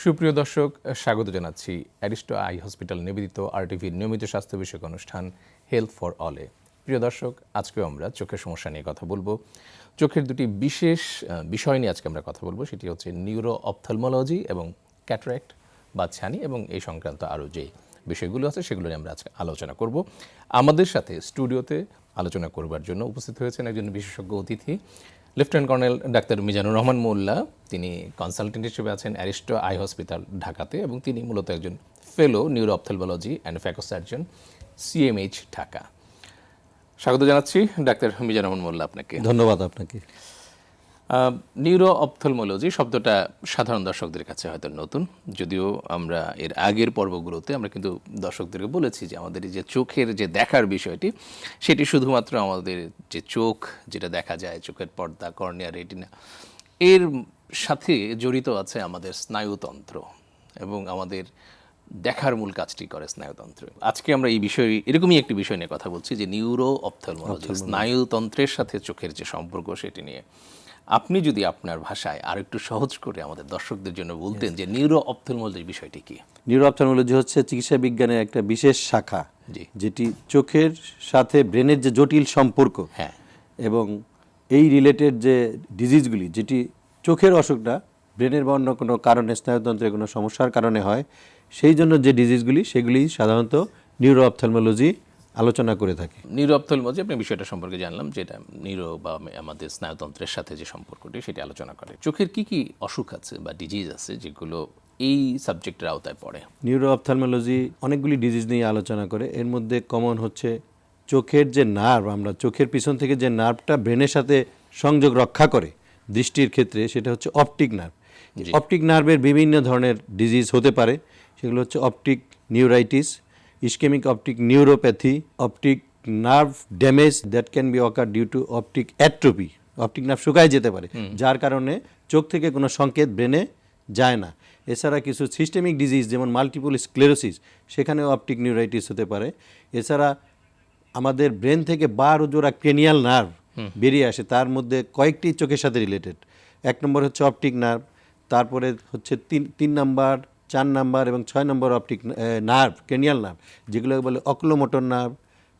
সুপ্রিয় দর্শক, স্বাগত জানাচ্ছি অ্যারিস্টো আই হসপিটাল নিবেদিত আরটিভির নিয়মিত স্বাস্থ্য বিষয়ক অনুষ্ঠান হেলথ ফর অলে। প্রিয় দর্শক, আজকেও আমরা চোখের সমস্যা নিয়ে কথা বলবো। চোখের দুটি বিশেষ বিষয় নিয়ে আজকে আমরা কথা বলবো, সেটি হচ্ছে নিউরো অপথলমোলজি এবং ক্যাটারাক্ট বা ছানি, এবং এই সংক্রান্ত আরও যে বিষয়গুলো আছে সেগুলো নিয়ে আমরা আজকে আলোচনা করব। আমাদের সাথে স্টুডিওতে আলোচনা করবার জন্য উপস্থিত হয়েছেন একজন বিশেষজ্ঞ অতিথি, lieutenant colonel doctor Mizanur Rahman Mollah. তিনি কনসালটেন্ট হিসেবে আছেন অ্যারিস্টো আই হসপিটাল ঢাকাতে, এবং তিনি মূলত একজন fellow neuro ophthalmology and phaco surgeon, CMH Dhaka. স্বাগত জানাচ্ছি ডাক্তার মিজানুর রহমান মোল্লা আপনাকে। ধন্যবাদ আপনাকে। নিউরো অপথলমোলজি শব্দটা সাধারণ দর্শকদের কাছে হয়তো নতুন, যদিও আমরা এর আগের পর্বগুলোতে আমরা কিন্তু দর্শকদেরকে বলেছি যে আমাদের যে চোখের যে দেখার বিষয়টি, সেটি শুধুমাত্র আমাদের যে চোখ যেটা দেখা যায়, চোখের পর্দা, কর্নিয়া, রেটিনা, এর সাথে জড়িত আছে আমাদের স্নায়ুতন্ত্র, এবং আমাদের দেখার মূল কাজটি করে স্নায়ুতন্ত্র। আজকে আমরা এই বিষয়ে এরকমই একটি বিষয় নিয়ে কথা বলছি, যে নিউরো অপথলমোলজি, স্নায়ুতন্ত্রের সাথে চোখের যে সম্পর্ক সেটি নিয়ে। আপনি যদি আপনার ভাষায় আর একটু সহজ করে আমাদের দর্শকদের জন্য বলতেন যে নিউরো অপথলমোলজির বিষয়টি কি? নিউরো অপথলমোলজি হচ্ছে চিকিৎসা বিজ্ঞানের একটা বিশেষ শাখা, যেটি চোখের সাথে ব্রেনের যে জটিল সম্পর্ক, হ্যাঁ, এবং এই রিলেটেড যে ডিজিজগুলি, যেটি চোখের অসুখটা ব্রেনের বা অন্য কোনো কারণে, স্নায়ুতন্ত্রের কোনো সমস্যার কারণে হয়, সেই জন্য যে ডিজিজগুলি সেগুলি সাধারণত নিউরো অপথলমোলজি আলোচনা করে থাকে। নিউরো অপথলমোলজি, আপনি বিষয়টা সম্পর্কে জানলাম, যেটা নিউরো বা আমাদের স্নায়ুতন্ত্রের সাথে যে সম্পর্কটি সেটি আলোচনা করে। চোখের কি কি অসুখ আছে বা ডিজিজ আছে যেগুলো এই সাবজেক্টের আওতায় পড়ে? নিউরো অপথলমোলজি অনেকগুলি ডিজিজ নিয়ে আলোচনা করে। এর মধ্যে কমন হচ্ছে চোখের যে নার্ভ, আমরা চোখের পিছন থেকে যে নার্ভটা ব্রেনের সাথে সংযোগ রক্ষা করে দৃষ্টির ক্ষেত্রে, সেটা হচ্ছে অপটিক নার্ভ। অপটিক নার্ভের বিভিন্ন ধরনের ডিজিজ হতে পারে। সেগুলো হচ্ছে optic neuritis, ischaemic optic neuropathy, optic nerve damage that can be occur due to optic atrophy. Optic nerve শুকায় যেতে পারে, যার কারণে চোখ থেকে কোনো সংকেত ব্রেনে যায় না। এছাড়া কিছু সিস্টেমিক ডিজিজ যেমন মাল্টিপল স্ক্লেরোসিস, সেখানেও অপটিক নিউরাইটিস হতে পারে। এছাড়া আমাদের ব্রেন থেকে 12 জোড়া ক্রেনিয়াল নার্ভ বেরিয়ে আসে, তার মধ্যে কয়েকটি চোখের সাথে রিলেটেড। 1 নম্বর হচ্ছে অপটিক নার্ভ, তারপরে হচ্ছে 3 নাম্বার, 4 নাম্বার এবং 6 নম্বর অপটিক নার্ভ, ক্রেনিয়াল নার্ভ, যেগুলো বলে অকুলোমোটর নার্ভ,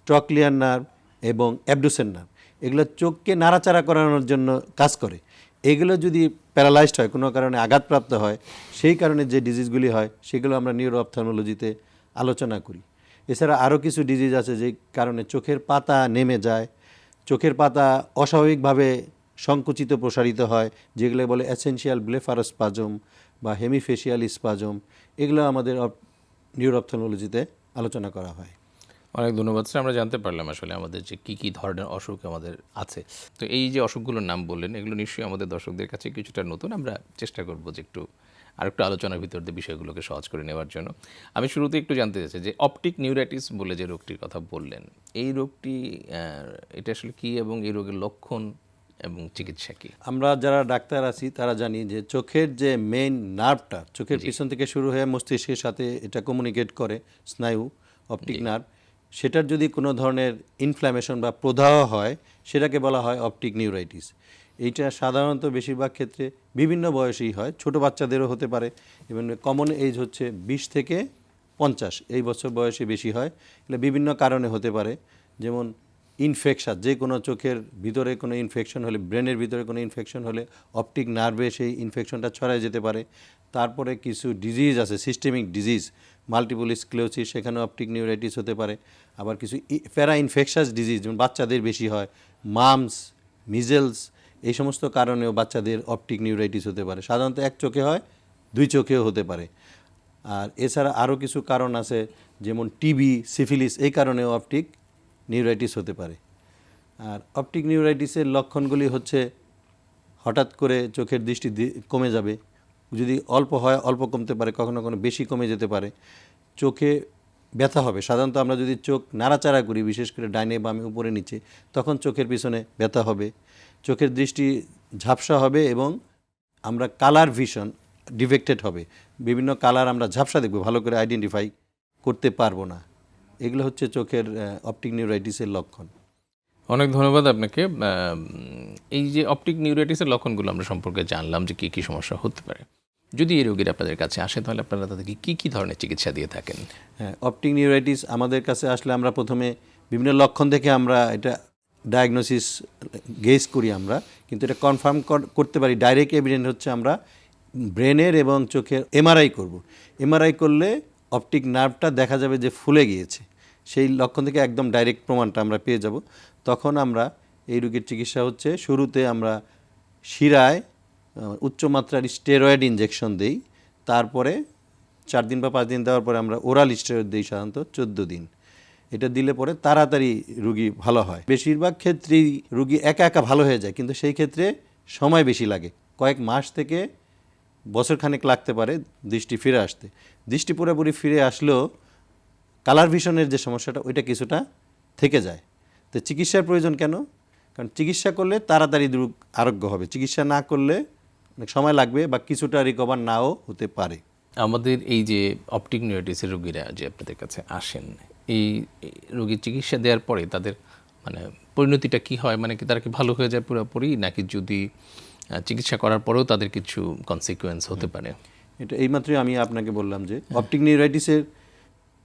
ট্রক্লিয়ার নার্ভ এবং অ্যাবডুসেন নার্ভ। এগুলো চোখকে নাড়াচাড়া করানোর জন্য কাজ করে। এগুলো যদি প্যারালাইজড হয়, কোনো কারণে আঘাতপ্রাপ্ত হয়, সেই কারণে যে ডিজিজগুলি হয় সেগুলো আমরা নিউরো অপথলমোলজিতে আলোচনা করি। এছাড়া আরও কিছু ডিজিজ আছে যে কারণে চোখের পাতা নেমে যায়, চোখের পাতা অস্বাভাবিকভাবে সংকুচিত প্রসারিত হয়, যেগুলো বলে এসেনশিয়াল ব্লেফারোস্পাজম বা হেমিফেশিয়াল স্পাজম। এগুলো আমাদের নিউরো অপথলমোলজিতে আলোচনা করা হয়। অনেক ধন্যবাদ স্যার। আমরা জানতে পারলাম আসলে আমাদের যে কী কী ধরনের অসুখ আমাদের আছে। তো এই যে অসুখগুলোর নাম বললেন, এগুলো নিশ্চয়ই আমাদের দর্শকদের কাছে কিছুটা নতুন। আমরা চেষ্টা করব যে একটু আরেকটু আলোচনার ভিতর দিয়ে বিষয়গুলোকে সহজ করে নেওয়ার জন্য। আমি শুরুতে একটু জানতে চাইছি যে অপটিক নিউরাইটিস বলে যে রোগটির কথা বললেন, এই রোগটি এটা আসলে কী, এবং এই রোগের লক্ষণ এবং চিকিৎসা কী? আমরা যারা ডাক্তার আছি তারা জানি যে চোখের যে মেইন নার্ভটা চোখের পিছন থেকে শুরু হয়ে মস্তিষ্কের সাথে এটা কমিউনিকেট করে, স্নায়ু, অপটিক নার্ভ, সেটার যদি কোনো ধরনের ইনফ্ল্যামেশন বা প্রদাহ হয়, সেটাকে বলা হয় অপটিক নিউরাইটিস। এইটা সাধারণত বেশিরভাগ ক্ষেত্রে বিভিন্ন বয়সেই হয়, ছোট বাচ্চাদেরও হতে পারে, এবং কমন এজ হচ্ছে 20 থেকে 50 এই বছর বয়সে বেশি হয়। এগুলো বিভিন্ন কারণে হতে পারে, যেমন ইনফেকশন, যে কোনো চোখের ভিতরে কোনো ইনফেকশন হলে, ব্রেনের ভিতরে কোনো ইনফেকশন হলে অপটিক নার্ভে সেই ইনফেকশনটা ছড়ায় যেতে পারে। তারপরে কিছু ডিজিজ আছে, সিস্টেমিক ডিজিজ, মাল্টিপল স্ক্লেরোসিস, সেখানে অপটিক নিউরাইটিস হতে পারে। আবার কিছু প্যারা ইনফেকশাস ডিজিজ, যেমন বাচ্চাদের বেশি হয়, মামস, মিজেলস, এই সমস্ত কারণেও বাচ্চাদের অপটিক নিউরাইটিস হতে পারে। সাধারণত এক চোখে হয়, 2 চোখেও হতে পারে। আর এছাড়া আরও কিছু কারণ আছে, যেমন টিবি, সিফিলিস, এই কারণেও অপটিক নিউরাইটিস হতে পারে। আর অপটিক নিউরাইটিসের লক্ষণগুলি হচ্ছে হঠাৎ করে চোখের দৃষ্টি কমে যাবে, যদি অল্প হয় অল্প কমতে পারে, কখনো কখনো বেশি কমে যেতে পারে। চোখে ব্যথা হবে, সাধারণত আমরা যদি চোখ নাড়াচাড়া করি, বিশেষ করে ডাইনে বামে উপরে নিচে, তখন চোখের পিছনে ব্যথা হবে। চোখের দৃষ্টি ঝাপসা হবে এবং আমরা কালার ভিশন ডিফেক্টেড হবে, বিভিন্ন কালার আমরা ঝাপসা দেখব, ভালো করে আইডেন্টিফাই করতে পারবো না। এগুলো হচ্ছে চোখের অপটিক নিউরাইটিসের লক্ষণ। অনেক ধন্যবাদ আপনাকে। এই যে অপটিক নিউরাইটিসের লক্ষণগুলো আমরা সম্পর্কে জানলাম যে কী কী সমস্যা হতে পারে। যদি এই রোগীরা আপনাদের কাছে আসে তাহলে আপনারা তাদেরকে কী ধরনের চিকিৎসা দিয়ে থাকেন? হ্যাঁ, অপটিক নিউরাইটিস আমাদের কাছে আসলে আমরা প্রথমে বিভিন্ন লক্ষণ দেখে আমরা এটা ডায়াগনোসিস গেস করি আমরা, কিন্তু এটা কনফার্ম করতে পারি ডাইরেক্ট এভিডেন্ট হচ্ছে আমরা ব্রেনের এবং চোখের এমআরআই করব। এমআরআই করলে অপটিক নার্ভটা দেখা যাবে যে ফুলে গিয়েছে, সেই লক্ষণ থেকে একদম ডাইরেক্ট প্রমাণটা আমরা পেয়ে যাব। তখন আমরা এই রোগীর চিকিৎসা হচ্ছে শুরুতে আমরা শিরায় উচ্চমাত্রার স্টেরয়েড ইনজেকশন দেই, তারপরে 4 দিন বা 5 দিন দেওয়ার পরে আমরা ওরাল স্টেরয়েড দিই সাধারণত 14 দিন। এটা দিলে পরে তাড়াতাড়ি রুগী ভালো হয়। বেশিরভাগ ক্ষেত্রেই রুগী একা একা ভালো হয়ে যায়, কিন্তু সেই ক্ষেত্রে সময় বেশি লাগে, কয়েক মাস থেকে বছরখানেক লাগতে পারে দৃষ্টি ফিরে আসতে। দৃষ্টি পুরোপুরি ফিরে আসলেও কালার ভিশনের যে সমস্যাটা ওইটা কিছুটা থেকে যায়। তো চিকিৎসার প্রয়োজন কেন? কারণ চিকিৎসা করলে তাড়াতাড়ি রোগ আরোগ্য হবে, চিকিৎসা না করলে অনেক সময় লাগবে বা কিছুটা রিকভার নাও হতে পারে। আমাদের এই যে অপটিক নিউরাইটিসের রোগীরা যে আপনাদের কাছে আসেন, এই রোগীর চিকিৎসা দেওয়ার পরে তাদের মানে পরিণতিটা কি হয়? মানে কি তারা কি ভালো হয়ে যায় পুরোপুরি, নাকি যদি চিকিৎসা করার পরেও তাদের কিছু কনসিকুয়েন্স হতে পারে? এটা এইমাত্রই আমি আপনাকে বললাম যে অপটিক নিউরাইটিসের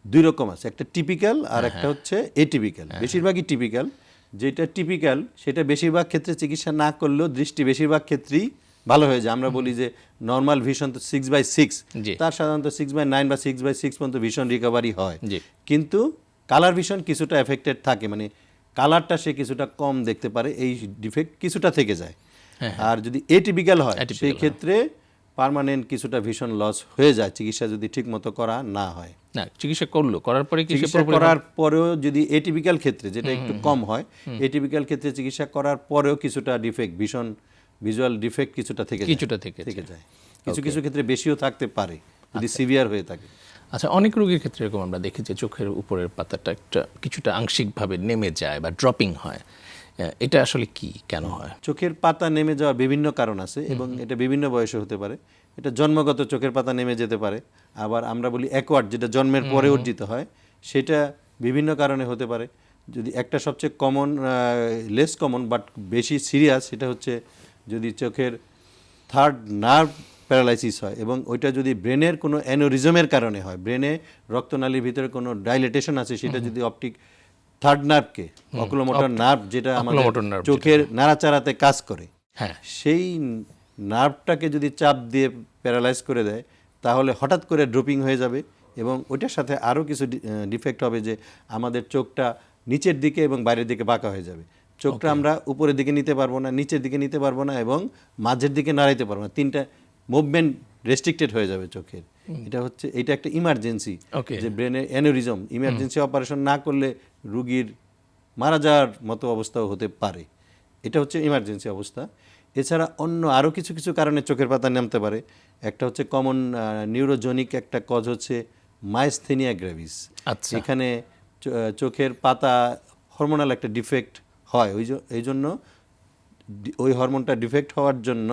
2 রকম আছে, একটা টিপিক্যাল আর একটা হচ্ছে এটিপিক্যাল। বেশিরভাগই টিপিক্যাল। যেটা টিপিক্যাল সেটা বেশিরভাগ ক্ষেত্রে চিকিৎসা না করলেও দৃষ্টি বেশিরভাগ ক্ষেত্রেই ভালো হয়ে যায়। আমরা বলি যে নর্মাল ভিশন তো 6/6, জি। তার সাধারণত 6/9 বা 6/6 পর্যন্ত ভিশন রিকভারি হয়। জি। কিন্তু কালার ভিশন কিছুটা এফেক্টেড থাকে, মানে কালারটা সে কিছুটা কম দেখতে পারে, এই ডিফেক্ট কিছুটা থেকে যায়। আর যদি এটিপিক্যাল হয় সেই ক্ষেত্রে পার্মানেন্ট কিছুটা ভিশন লস হয়ে যায় চিকিৎসা যদি ঠিকমতো করা না হয়। না, চিকিৎসা করার পরে কি চিকিৎসা করার পরেও যদি এটিপিক্যাল ক্ষেত্রে, যেটা একটু কম হয়, এটিপিক্যাল ক্ষেত্রে চিকিৎসা করার পরেও কিছুটা ডিফেক্ট, ভীষণ ভিজুয়াল ডিফেক্ট কিছুটা থেকে যায়। কিছু কিছু ক্ষেত্রে বেশিও থাকতে পারে যদি সিভিয়ার হয়ে থাকে। আচ্ছা, অনেক রোগীর ক্ষেত্রে এরকম আমরা দেখি যে চোখের উপরের পাতাটা কিছুটা আংশিকভাবে নেমে যায় বা ড্রপিং হয়। এটা আসলে কি, কেন হয়? চোখের পাতা নেমে যাওয়ার বিভিন্ন কারণ আছে এবং এটা বিভিন্ন বয়সে হতে পারে। এটা জন্মগত চোখের পাতা নেমে যেতে পারে, আবার আমরা বলি অ্যাকোয়ার্ড, যেটা জন্মের পরে অর্জিত হয়, সেটা বিভিন্ন কারণে হতে পারে। যদি একটা সবচেয়ে কমন, লেস কমন বাট বেশি সিরিয়াস, সেটা হচ্ছে যদি চোখের থার্ড নার্ভ প্যারালাইসিস হয় এবং ওইটা যদি ব্রেনের কোনো অ্যানোরিজমের কারণে হয়, ব্রেনে রক্তনালীর ভিতরে কোনো ডাইলেটেশন আছে, সেটা যদি অপটিক থার্ড নার্ভকে, অকুলোমোটর নার্ভ যেটা আমাদের চোখের নাড়াচাড়াতে কাজ করে, হ্যাঁ, সেই নার্ভটাকে যদি চাপ দিয়ে প্যারালাইজ করে দেয়, তাহলে হঠাৎ করে ড্রপিং হয়ে যাবে এবং ওইটার সাথে আরও কিছু ডিফেক্ট হবে, যে আমাদের চোখটা নিচের দিকে এবং বাইরের দিকে বাঁকা হয়ে যাবে। চোখটা আমরা উপরের দিকে নিতে পারবো না, নিচের দিকে নিতে পারবো না এবং মাঝের দিকে নাড়াইতে পারবো না, 3টা মুভমেন্ট রেস্ট্রিক্টেড হয়ে যাবে চোখের। এটা একটা ইমার্জেন্সি, যে ব্রেনের অ্যানোরিজম, ইমার্জেন্সি অপারেশন না করলে রুগীর মারা যাওয়ার মতো অবস্থাও হতে পারে। এটা হচ্ছে ইমার্জেন্সি অবস্থা। এছাড়া অন্য আরও কিছু কিছু কারণে চোখের পাতা নামতে পারে। একটা হচ্ছে কমন নিউরোজনিক একটা কজ হচ্ছে মাইস্থেনিয়া গ্র্যাভিস। আচ্ছা, এখানে চোখের পাতা হরমোনাল একটা ডিফেক্ট হয়, এই জন্য ওই হরমোনটা ডিফেক্ট হওয়ার জন্য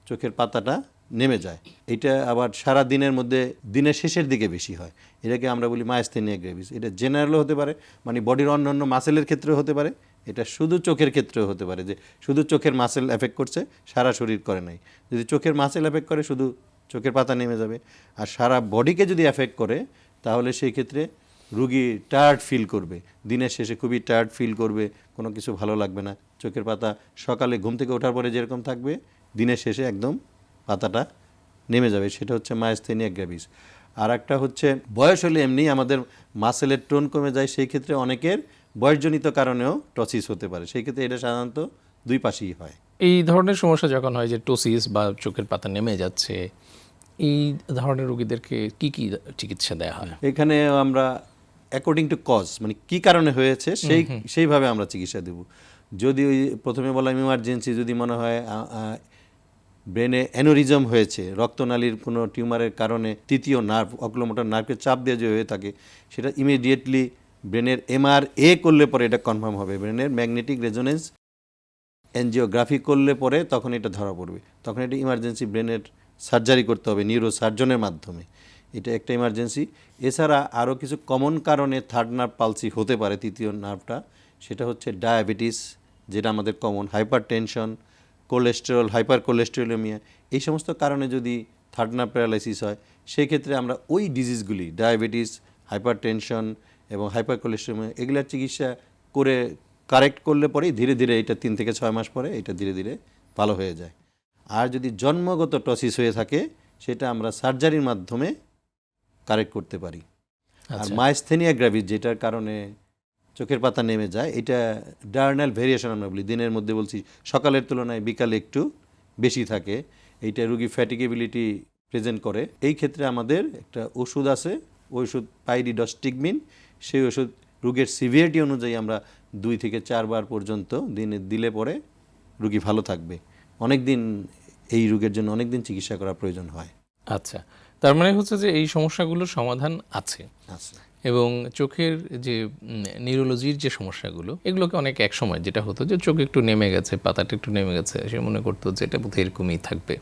চোখের পাতাটা নেমে যায়। এটা আবার সারা দিনের মধ্যে দিনের শেষের দিকে বেশি হয়, এটাকে আমরা বলি মাইস্থেনিয়া গ্র্যাভিস। এটা জেনারেলও হতে পারে, মানে বডির অন্য মাসেলের ক্ষেত্রেও হতে পারে, এটা শুধু চোখের ক্ষেত্রেও হতে পারে, যে শুধু চোখের মাসেল এফেক্ট করছে, সারা শরীর করে নাই। যদি চোখের মাসেল এফেক্ট করে শুধু চোখের পাতা নেমে যাবে, আর সারা বডিকে যদি এফেক্ট করে তাহলে সেই ক্ষেত্রে রুগী টায়ার্ড ফিল করবে, দিনের শেষে খুবই টায়ার্ড ফিল করবে, কোনো কিছু ভালো লাগবে না। চোখের পাতা সকালে ঘুম থেকে ওঠার পরে যেরকম থাকবে, দিনের শেষে একদম পাতাটা নেমে যাবে, সেটা হচ্ছে মাইস্থেনিয়া গ্র্যাভিস। আর একটা হচ্ছে বয়স হলে এমনি আমাদের মাসেলের টোন কমে যায়, সেই ক্ষেত্রে অনেকের বয়সজনিত কারণেও টসিস হতে পারে, সেই ক্ষেত্রে এটা সাধারণত 2 পাশেই হয়। এই ধরনের সমস্যা যখন হয়, যে টোসিস বা চোখের পাতা নেমে যাচ্ছে, এই ধরনের রোগীদেরকে কি কি চিকিৎসা দেওয়া হয়? এখানে আমরা অ্যাকর্ডিং টু কজ, মানে কি কারণে হয়েছে সেইভাবে আমরা চিকিৎসা দেব। যদি ওই প্রথমে বললাম ইমার্জেন্সি, যদি মনে হয় ব্রেনে অ্যানোরিজম হয়েছে, রক্তনালীর কোনো টিউমারের কারণে তৃতীয় নার্ভ, অকুলোমোটর নার্ভকে চাপ দিয়ে যে হয়ে থাকে, সেটা ইমিডিয়েটলি ব্রেনের MRA করলে পরে এটা কনফার্ম হবে, ব্রেনের ম্যাগনেটিক রেজোনেন্স এনজিওগ্রাফি করলে পরে তখন এটা ধরা পড়বে, তখন এটা ইমার্জেন্সি ব্রেনের সার্জারি করতে হবে নিউরো সার্জনের মাধ্যমে, এটা একটা ইমার্জেন্সি। এছাড়া আরও কিছু কমন কারণে থার্ড নার্ভ পালসি হতে পারে, তৃতীয় নার্ভটা, সেটা হচ্ছে ডায়াবেটিস, যেটা আমাদের common, hyper tension, cholesterol, hyper cholesterolaemia, এই সমস্ত কারণে যদি থার্ড নার্ভ প্যারালাইসিস হয়, সেই ক্ষেত্রে আমরা ওই ডিজিজগুলি ডায়াবেটিস, হাইপারটেনশন এবং হাইপারকোলেস্টেরল এগুলার চিকিৎসা করে কারেক্ট করলে পরেই ধীরে ধীরে এটা 3 থেকে 6 মাস পরে এটা ধীরে ধীরে ভালো হয়ে যায়। আর যদি জন্মগত টসিস হয়ে থাকে সেটা আমরা সার্জারির মাধ্যমে কারেক্ট করতে পারি। আর মাইস্থেনিয়া গ্রাভিস যেটার কারণে চোখের পাতা নেমে যায়, এটা ডায়ার্নাল ভেরিয়েশন আমরা বলি, দিনের মধ্যে বলছি সকালের তুলনায় বিকালে একটু বেশি থাকে, এইটা রুগী ফ্যাটিগেবিলিটি প্রেজেন্ট করে। এই ক্ষেত্রে আমাদের একটা ওষুধ আছে, ওই ওষুধ পাইরিডস্টিগমিন, সেই ওষুধ রোগের সিভিয়ারিটি অনুযায়ী আমরা 2 থেকে 4 বার পর্যন্ত দিনে দিলে পরে রুগী ভালো থাকবে। অনেক দিন এই রোগের জন্য অনেক দিন চিকিৎসা করার প্রয়োজন হয়। আচ্ছা, তার মানে হচ্ছে যে এই সমস্যাগুলোর সমাধান আছে এবং চোখের যে নিউরোলজির যে সমস্যাগুলো এগুলোকে অনেক এক সময় যেটা হতো যে চোখ একটু নেমে গেছে, পাতাটা একটু নেমে গেছে, সে মনে করতো যে এটা বোধহয় এরকমই থাকবে,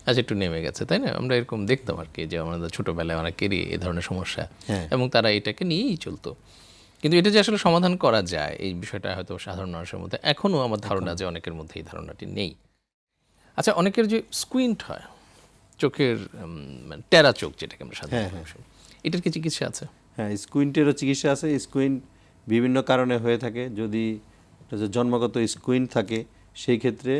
আচ্ছা একটু নেমে গেছে, তাই না? আমরা এরকম দেখতাম আর কি, যে আমাদের ছোটোবেলায় অনেকেরই এ ধরনের সমস্যা এবং তারা এটাকে নিয়েই চলতো। কিন্তু এটা যে আসলে সমাধান করা যায় এই বিষয়টা হয়তো সাধারণ মানুষের মধ্যে এখনও আমার ধারণা যে অনেকের মধ্যে এই ধারণাটি নেই। আচ্ছা, অনেকের যে স্কুইন্ট হয়, চোখের টেরা চোখ যেটাকে আমরা সাধারণ, এটার কি চিকিৎসা আছে? হ্যাঁ, স্কুইন্টেরও চিকিৎসা আছে। স্কুইন্ট বিভিন্ন কারণে হয়ে থাকে। যদি জন্মগত স্কুইন্ট থাকে সেই ক্ষেত্রে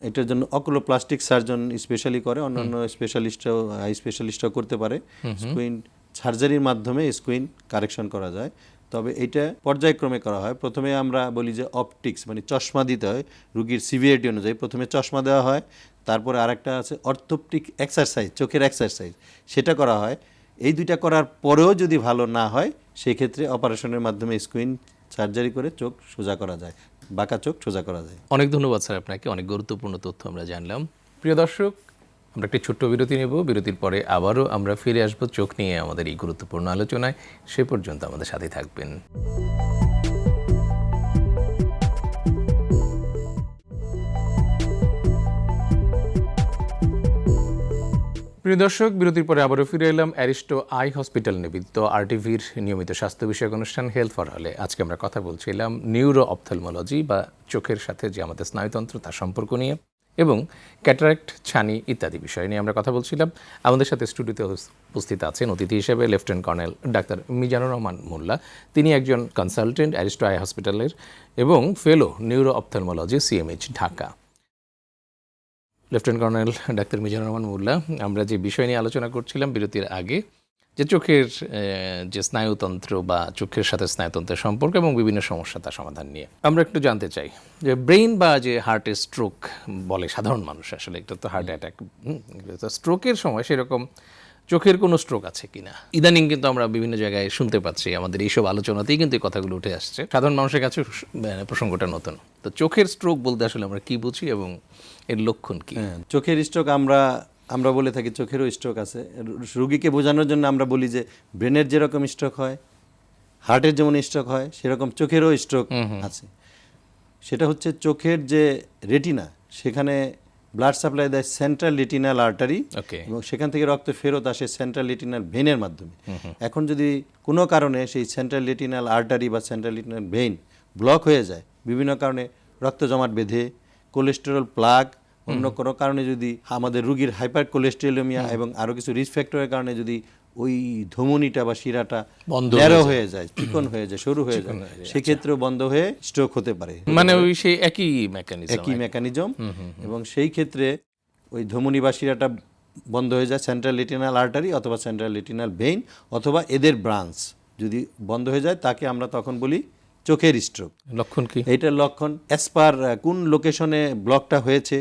এটার জন্য অকুলোপ্লাস্টিক সার্জন স্পেশালি করে, অন্যান্য স্পেশালিস্টরাও আই স্পেশালিস্টরাও করতে পারে। স্কুইন্ট সার্জারির মাধ্যমে স্কুইন্ট কারেকশন করা যায়, তবে এটা পর্যায়ক্রমে করা হয়। প্রথমে আমরা বলি যে অপটিক্স মানে চশমা দিতে হয় রুগীর সিভিয়ারিটি অনুযায়ী, প্রথমে চশমা দেওয়া হয়, তারপরে আরেকটা আছে অর্থোপটিক এক্সারসাইজ, চোখের এক্সারসাইজ, সেটা করা হয়। এই দুইটা করার পরেও যদি ভালো না হয় সেই ক্ষেত্রে অপারেশনের মাধ্যমে স্কুইন্ট সার্জারি করে চোখ সোজা করা যায়, বাঁকা চোখ সোজা করা যায়। অনেক ধন্যবাদ স্যার আপনাকে, অনেক গুরুত্বপূর্ণ তথ্য আমরা জানলাম। প্রিয় দর্শক, আমরা একটি ছোট্ট বিরতি নেব, বিরতির পরে আবারও আমরা ফিরে আসবো চোখ নিয়ে আমাদের এই গুরুত্বপূর্ণ আলোচনায়। সে পর্যন্ত আমাদের সাথে থাকবেন। প্রিয় দর্শক, বিরতির পরে আবারও ফিরে এলাম অ্যারিস্টো আই হসপিটাল নিবেদিত আরটিভির নিয়মিত স্বাস্থ্য বিষয়ক অনুষ্ঠান হেলথ ফর অলে। আজকে আমরা কথা বলছিলাম নিউরো অপথলমোলজি বা চোখের সাথে যে আমাদের স্নায়ুতন্ত্র তার সম্পর্ক নিয়ে এবং ক্যাটারাক্ট, ছানি ইত্যাদি বিষয় নিয়ে আমরা কথা বলছিলাম। আমাদের সাথে স্টুডিওতে উপস্থিত আছেন অতিথি হিসেবে lieutenant colonel doctor Mizanur Rahman Mollah. তিনি একজন কনসালটেন্ট অ্যারিস্টো আই হসপিটালের এবং fellow neuro ophthalmology, CMH, Dhaka. Lieutenant colonel doctor Mizanur Rahman Mollah, আমরা যে বিষয় নিয়ে আলোচনা করছিলাম বিরতির আগে, যে চোখের যে স্নায়ুতন্ত্র বা চোখের সাথে স্নায়ুতন্ত্রের সম্পর্ক এবং বিভিন্ন সমস্যা তার সমাধান নিয়ে আমরা একটু জানতে চাই যে ব্রেইন বা যে হার্টের স্ট্রোক বলে সাধারণ মানুষ, আসলে এটা তো হার্ট অ্যাটাক, স্ট্রোকের সময় সেরকম চোখের কোনো স্ট্রোক আছে কিনা ইদানিং কিন্তু আমরা বিভিন্ন জায়গায় শুনতে পাচ্ছি, আমাদের এইসব আলোচনাতেই কিন্তু এই কথাগুলো উঠে আসছে, সাধারণ মানুষের কাছে প্রসঙ্গটা নতুন। তো চোখের স্ট্রোক বলতে আসলে আমরা কি বুঝি এবং এর লক্ষণ কি? চোখের স্ট্রোক আমরা বলে থাকি চোখেরও স্ট্রোক আছে। রুগীকে বোঝানোর জন্য আমরা বলি যে ব্রেনের যেরকম স্ট্রোক হয়, হার্টের যেমন স্ট্রোক হয়, সেরকম চোখেরও স্ট্রোক আছে। সেটা হচ্ছে চোখের যে রেটিনা, সেখানে ব্লাড সাপ্লাই দেয় সেন্ট্রাল রেটিনাল আর্টারি এবং সেখান থেকে রক্ত ফেরত আসে সেন্ট্রাল রেটিনাল ভেনের মাধ্যমে। এখন যদি কোনো কারণে সেই সেন্ট্রাল রেটিনাল আর্টারি বা সেন্ট্রাল রেটিনাল ভেইন ব্লক হয়ে যায়, বিভিন্ন কারণে রক্ত জমাট বেঁধে, কোলেস্টেরল প্লাগ, অন্য কোনো কারণে যদি আমাদের রুগীর হাইপার কোলেস্টেরোলিমিয়া এবং আরও কিছু রিস্ক ফ্যাক্টরের কারণে যদি ওই ধমনীটা বা শিরাটা ন্যারো হয়ে যায়, চিকন হয়ে যায়, সরু হয়ে যায়, সেক্ষেত্রেও বন্ধ হয়ে স্ট্রোক হতে পারে। মানে ওই সেই একই মেকানিজম এবং সেই ক্ষেত্রে ওই ধমনী বা শিরাটা বন্ধ হয়ে যায়, সেন্ট্রাল রেটিনাল আর্টারি অথবা সেন্ট্রাল রেটিনাল ভেইন অথবা এদের ব্রাঞ্চ যদি বন্ধ হয়ে যায়, তাকে আমরা তখন বলি চোখের স্ট্রোক। লক্ষণ কি? এইটার লক্ষণ অ্যাসপার কোন লোকেশনে ব্লকটা হয়েছে,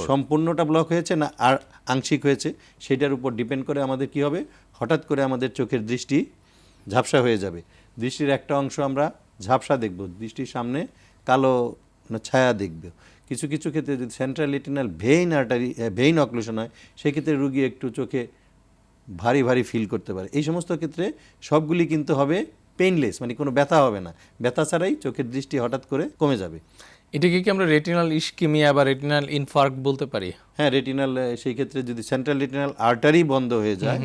সম্পূর্ণটা ব্লক হয়েছে না আর আংশিক হয়েছে, সেটার উপর ডিপেন্ড করে আমাদের কি হবে, হঠাৎ করে আমাদের চোখের দৃষ্টি ঝাপসা হয়ে যাবে। দৃষ্টির একটা অংশ আমরা ঝাপসা দেখব, দৃষ্টির সামনে কালো ছায়া দেখব। কিছু কিছু ক্ষেত্রে যদি সেন্ট্রাল রেটিনাল ভেইন অক্লুশন হয়, সেক্ষেত্রে রুগী একটু চোখে ভারী ভারী ফিল করতে পারে। এই সমস্ত ক্ষেত্রে সবগুলি কিন্তু হবে পেইনলেস, মানে কোনো ব্যথা হবে না, ব্যথা ছাড়াই চোখের দৃষ্টি হঠাৎ করে কমে যাবে। এটাকে কি আমরা রেটিনাল ইসকেমিয়া বা রেটিনাল ইনফার্ক্ট বলতে পারি? হ্যাঁ, রেটিনাল, সেই ক্ষেত্রে যদি সেন্ট্রাল রেটিনাল আর্টারি বন্ধ হয়ে যায়,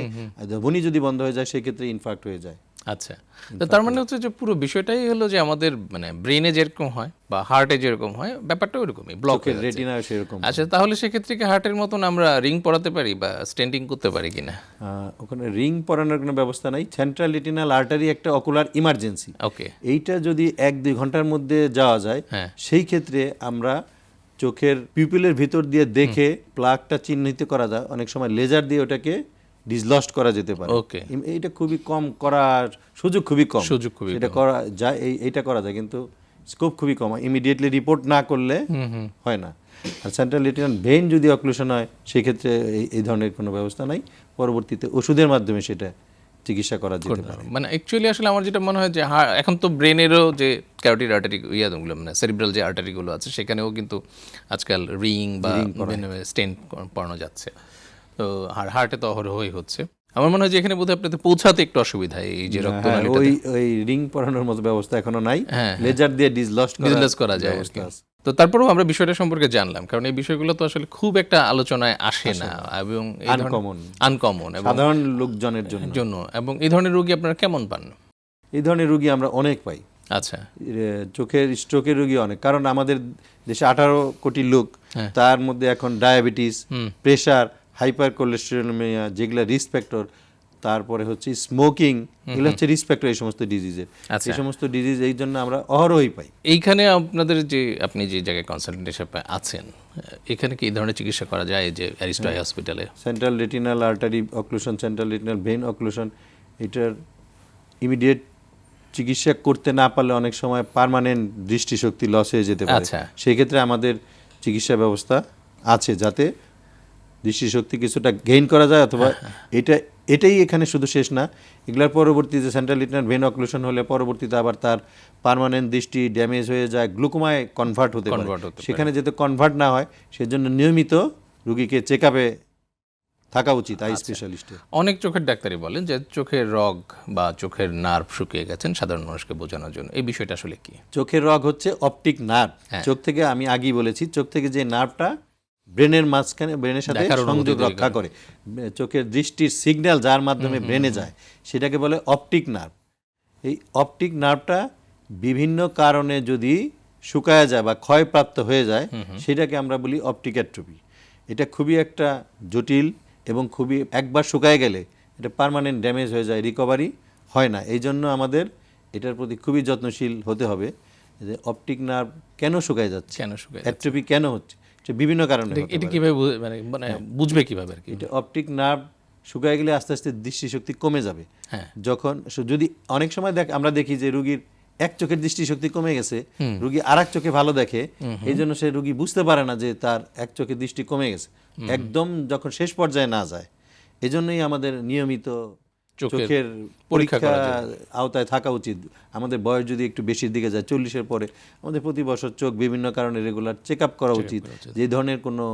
ধমনী যদি বন্ধ হয়ে যায়, সেই ক্ষেত্রে ইনফার্ক্ট হয়ে যায়। আচ্ছা, তো তার মানে হচ্ছে যে পুরো বিষয়টাই হলো যে আমাদের মানে ব্রেনে যেরকম হয় বা হার্টে যেরকম হয় ব্যাপারটা ওইরকমই ব্লক হয়ে চোখের যাচ্ছে। রেটিনা সেরকম। আচ্ছা, তাহলে সেক্ষেত্রে কি হার্টের মতন আমরা রিং পরাতে পারি বা স্টেন্টিং করতে পারি কিনা? ওখানে রিং পরানোর কোনো ব্যবস্থা নাই। সেন্ট্রাল রেটিনাল আর্টারি একটা অকুলার ইমার্জেন্সি। ওকে। এইটা যদি 1-2 ঘন্টার মধ্যে যাওয়া যায়, হ্যাঁ। সেই ক্ষেত্রে আমরা চোখের পিউপিলের ভিতর দিয়ে দেখে প্লাগটা চিহ্নিত করা যায়। অনেক সময় লেজার দিয়ে ওটাকে ডিসলস্ট করা যেতে পারে। ওকে। এইটা খুবই কম করার সুযোগ খুবই কম। সুযোগ খুবই এটা করা যায়, এইটা করা যায়, কিন্তু স্কোপ খুবই কম। ইমিডিয়েটলি রিপোর্ট না করলে হয় না। আর সেন্ট্রাল রেটিনাল ভেইন যদি অক্লুশন হয়, সেক্ষেত্রে এই ধরনের কোনো ব্যবস্থা নাই। পরবর্তীতে ওষুধের মাধ্যমে সেটা চিকিৎসা করা যেতে পারে। মানে অ্যাকচুয়ালি আসলে আমার যেটা মনে হয় যে এখন তো ব্রেনেরও যে ক্যারোটিড আর্টারি ইয়াগুলো মানে সেরিব্রাল যে আর্টারিগুলো আছে সেখানেও কিন্তু আজকাল রিং বা স্টেন্ট পড়ানো যাচ্ছে। তো হার্টে তো অহরহই হচ্ছে। আমার মনে হয় যে এখানে বোধহয় আপনাদের পৌঁছাতে একটু অসুবিধা, এই যে রক্তনালীটা ওই রিং পরানোর মতো ব্যবস্থা এখনো নাই। লেজার দিয়ে ডিসলস্ট করা যায় আর কি। তো তারপরেও আমরা বিষয়টা সম্পর্কে জানলাম, কারণ এই বিষয়গুলো তো আসলে খুব একটা আলোচনায় আসে না এবং আনকমন এবং সাধারণ লোকজনের জন্য। এবং এই ধরনের রোগী আপনারা কেমন পান? এই ধরনের রোগী আমরা অনেক পাই। আচ্ছা। চোখের স্ট্রোকের রোগী অনেক, কারণ আমাদের দেশে 18 কোটি লোক, তার মধ্যে এখন ডায়াবেটিস, প্রেশার, হাইপার কোলেস্টেরোলেমিয়া যেগুলো রিস্ক ফ্যাক্টর, তারপরে হচ্ছে স্মোকিং, এগুলো হচ্ছে রিস্ক ফ্যাক্টর এই সমস্ত ডিজিজের। এই সমস্ত ডিজিজ এই জন্য আমরা অহরহই পাই। এইখানে আপনাদের যে আপনি যে জায়গায় কনসালটেন্ট হিসেবে আছেন, এখানে কি এই ধরনের চিকিৎসা করা যায় যে অ্যারিস্টো আই হসপিটালে? Central retinal artery occlusion, central retinal vein occlusion, এটার ইমিডিয়েট চিকিৎসা করতে না পারলে অনেক সময় পার্মানেন্ট দৃষ্টিশক্তি লস হয়ে যেতে পারে। সেই ক্ষেত্রে আমাদের চিকিৎসা ব্যবস্থা আছে যাতে দৃষ্টিশক্তি কিছুটা গেইন করা যায়, অথবা এটাই এখানে শুধু শেষ না, এগুলার পরবর্তীতে সেন্ট্রাল রেটিনাল ভেইন অক্লুশন হলে পরবর্তীতে আবার তার পার্মানেন্ট দৃষ্টি ড্যামেজ হয়ে যায়, গ্লুকোমায় কনভার্ট হতে পারে। সেখানে যাতে কনভার্ট না হয় সেজন্য নিয়মিত রোগীকে চেক আপে থাকা উচিত আই স্পেশালিস্টে। অনেক চোখের ডাক্তারই বলেন যে চোখের রগ বা চোখের নার্ভ শুকিয়ে গেছেন, সাধারণ মানুষকে বোঝানোর জন্য। এই বিষয়টা আসলে কি? চোখের রগ হচ্ছে অপটিক নার্ভ। চোখ থেকে, আমি আগেই বলেছি, চোখ থেকে যে নার্ভটা ব্রেনের মাঝখানে, ব্রেনের সাথে সংযোগ রক্ষা করে, চোখের দৃষ্টির সিগন্যাল যার মাধ্যমে ব্রেনে যায়, সেটাকে বলে অপটিক নার্ভ। এই অপটিক নার্ভটা বিভিন্ন কারণে যদি শুকায় যায় বা ক্ষয়প্রাপ্ত হয়ে যায়, সেটাকে আমরা বলি অপটিক অ্যাট্রোফি। এটা খুবই একটা জটিল এবং খুবই, একবার শুকায় গেলে এটা পার্মানেন্ট ড্যামেজ হয়ে যায়, রিকভারি হয় না। এই জন্য আমাদের এটার প্রতি খুবই যত্নশীল হতে হবে যে অপটিক নার্ভ কেন শুকায় যাচ্ছে, অ্যাট্রোফি কেন হচ্ছে, বিভিন্ন কারণে। এটা কিভাবে মানে বুঝবে কিভাবে আর কি? এটা অপটিক নার্ভ শুকায় গেলে আস্তে আস্তে দৃষ্টিশক্তি কমে যাবে। যখন যদি অনেক সময় আমরা দেখি যে রুগীর এক চোখের দৃষ্টিশক্তি কমে গেছে, রুগী আর এক চোখে ভালো দেখে, এই জন্য সে রুগী বুঝতে পারে না যে তার এক চোখের দৃষ্টি কমে গেছে, একদম যখন শেষ পর্যায়ে না যায়। এই জন্যই আমাদের নিয়মিত চোখের পরীক্ষা আওতায় থাকা উচিত। আমাদের বয়স যদি একটু বেশির দিকে যায়, 40-এর পরে, আমাদের প্রতি বছর চোখ বিভিন্ন কারণে রেগুলার চেক আপ করা উচিত, যে ধরনের কোনো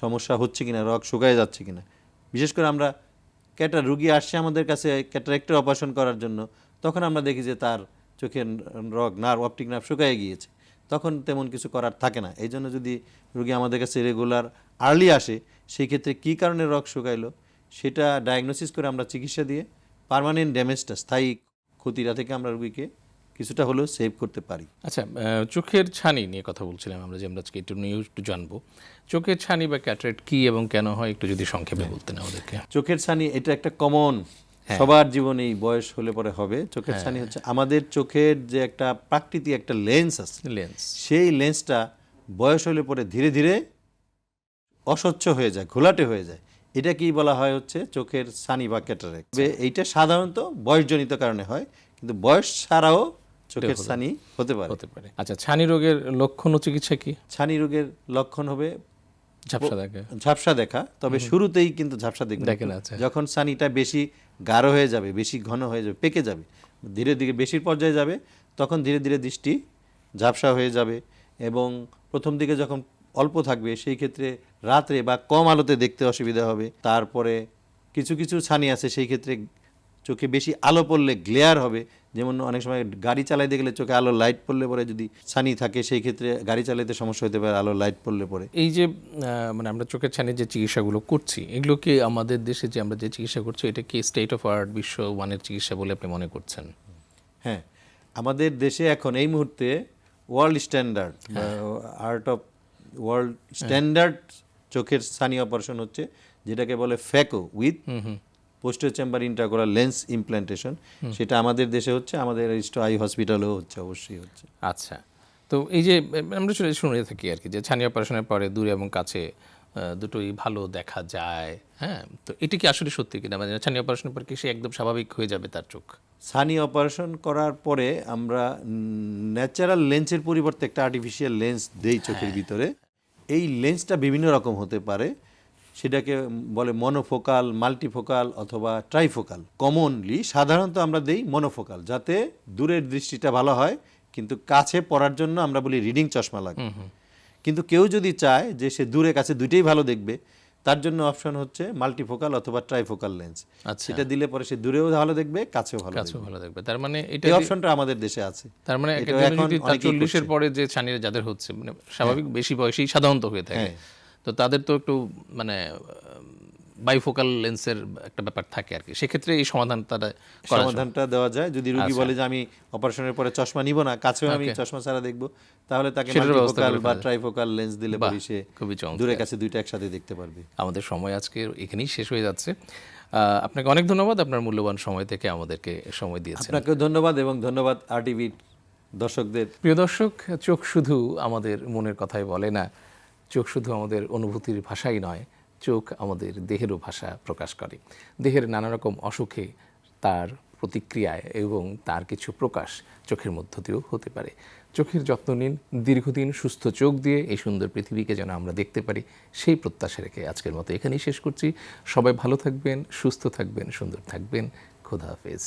সমস্যা হচ্ছে কিনা, রগ শুকায় যাচ্ছে কিনা। বিশেষ করে আমরা রুগী আসছে আমাদের কাছে ক্যাটারেক্টের অপারেশন করার জন্য, তখন আমরা দেখি যে তার চোখের রগ, নার্ভ, অপটিক নার্ভ শুকায় গিয়েছে, তখন তেমন কিছু করার থাকে না। এই জন্য যদি রুগী আমাদের কাছে রেগুলার আর্লি আসে, সেই ক্ষেত্রে কী কারণে রগ শুকাইলো সেটা ডায়াগনোসিস করে আমরা চিকিৎসা দিয়ে পার্মানেন্ট ড্যামেজটা, স্থায়ী ক্ষতিটা থেকে আমরা রুগীকে কিছুটা হলেও সেভ করতে পারি। আচ্ছা, চোখের ছানি নিয়ে কথা বলছিলাম আমরা, যে আমরা আজকে একটু জানবো চোখের ছানি বা ক্যাটারাক্ট কি এবং কেন হয়, একটু যদি সংক্ষেপে বলতেন আমাদেরকে। চোখের ছানি এটা একটা কমন, সবার জীবনেই বয়স হলে পরে হবে। চোখের ছানি হচ্ছে আমাদের চোখের যে একটা প্রাকৃতিক একটা লেন্স আছে, সেই লেন্সটা বয়স হলে পরে ধীরে ধীরে অস্বচ্ছ হয়ে যায়, ঘোলাটে হয়ে যায়। এটা কি বলা হয় হচ্ছে চোখের ছানি বা ক্যাটারাক্ট। এইটা সাধারণত বয়সজনিত কারণে হয়, কিন্তু বয়স ছাড়াও চোখের ছানি হতে পারে। আচ্ছা, ছানি রোগের লক্ষণ ও চিকিৎসা কি? ছানি রোগের লক্ষণ হবে ঝাপসা দেখা, তবে শুরুতেই কিন্তু ঝাপসা দেখবেন। যখন ছানিটা বেশি গাঢ় হয়ে যাবে, বেশি ঘন হয়ে যাবে, পেকে যাবে, ধীরে ধীরে বেশির পর্যায়ে যাবে, তখন ধীরে ধীরে দৃষ্টি ঝাপসা হয়ে যাবে। এবং প্রথম দিকে যখন অল্প থাকবে, সেই ক্ষেত্রে রাত্রে বা কম আলোতে দেখতে অসুবিধা হবে। তারপরে কিছু কিছু ছানি আছে, সেই ক্ষেত্রে চোখে বেশি আলো পড়লে গ্লেয়ার হবে, যেমন অনেক সময় গাড়ি চালাইতে গেলে চোখে আলো লাইট পড়লে পরে যদি ছানি থাকে সেই ক্ষেত্রে গাড়ি চালাইতে সমস্যা হতে পারে আলো লাইট পড়লে পরে। এই যে মানে আমরা চোখের ছানির যে চিকিৎসাগুলো করছি, এগুলো কি আমাদের দেশে যে আমরা যে চিকিৎসা করছি এটা কি স্টেট অফ আর্ট, বিশ্ব মানের চিকিৎসা বলে আপনি মনে করছেন? হ্যাঁ, আমাদের দেশে এখন এই মুহূর্তে world standard art of world standard চোখের ছানি অপারেশন হচ্ছে, যেটাকে বলে phaco with posterior chamber intraocular lens implantation. সেটা আমাদের দেশে হচ্ছে, আমাদের অ্যারিস্টো আই হসপিটালেও হচ্ছে, অবশ্যই হচ্ছে। আচ্ছা, তো এই যে আমরা শুনে থাকি আর কি যে ছানি অপারেশনের পরে দূরে এবং কাছে দুটোই ভালো দেখা যায়, হ্যাঁ, তো এটা কি আসলে সত্যি কিনা? মানে ছানি অপারেশনের পর কি সে একদম স্বাভাবিক হয়ে যাবে তার চোখ? ছানি অপারেশন করার পরে আমরা ন্যাচারাল লেন্সের পরিবর্তে একটা আর্টিফিশিয়াল লেন্স দেই চোখের ভিতরে। এই লেন্সটা বিভিন্ন রকম হতে পারে, সেটাকে বলে মনোফোকাল, মাল্টিফোকাল অথবা ট্রাইফোকাল। কমনলি সাধারণত আমরা দেই মনোফোকাল, যাতে দূরের দৃষ্টিটা ভালো হয়, কিন্তু কাছে পড়ার জন্য আমরা বলি রিডিং চশমা লাগে। কিন্তু কেউ যদি চায় যে সে দূরে কাছে দুইটাই ভালো দেখবে, তার জন্য অপশন হচ্ছে মাল্টিফোকাল অথবা ট্রাইফোকাল লেন্স। আচ্ছা, সেটা দিলে পরে সে দূরেও ভালো দেখবে, কাছেও ভালো দেখবে। ভালো দেখবে। তার মানে এটা এই অপশনটা আমাদের দেশে আছে। তার মানে এটাও একজন এখন যদি তার অনেকেই 40-এর পরে যে ছানির যাদের হচ্ছে, মানে স্বাভাবিক বেশি বয়সেই সাধারণত হয়ে থাকে, তো তাদের তো একটু মানে বাইফোকাল লেন্সের একটা ব্যাপার থাকে আর কি, সেক্ষেত্রে এই সমাধানটা সমাধানটা দেওয়া যায়। যদি রোগী বলে যে আমি অপারেশনের পরে চশমা নিব না, কাছেও আমি চশমা ছাড়া দেখবো, তাহলে তাকে মাল্টিফোকাল বা ট্রাইফোকাল লেন্স দিলে পরে সে খুবই চমৎকার। দূরে কাছে দুইটা একসাথে দেখতে পারবে। আমাদের সময় আজকে এখানেই শেষ হয়ে যাচ্ছে। আপনাকে অনেক ধন্যবাদ, আপনার মূল্যবান সময় থেকে আমাদেরকে সময় দিয়েছেন। আপনাকেও ধন্যবাদ এবং ধন্যবাদ আরটিভি দর্শকদের। প্রিয় দর্শক, চোখ শুধু আমাদের মনের কথাই বলে না, চোখ শুধু আমাদের অনুভূতির ভাষাই নয়, চোখ আমাদের দেহেরও ভাষা প্রকাশ করে। দেহের নানা রকম অসুখে তার প্রতিক্রিয়ায় এবং তার কিছু প্রকাশ চোখের মধ্য দিয়েও হতে পারে। চোখের যত্ন নিন, দীর্ঘদিন সুস্থ চোখ দিয়ে এই সুন্দর পৃথিবীকে যেন আমরা দেখতে পারি, সেই প্রত্যাশা রেখে আজকের মতো এখানেই শেষ করছি। সবাই ভালো থাকবেন, সুস্থ থাকবেন, সুন্দর থাকবেন। খোদা হাফেজ।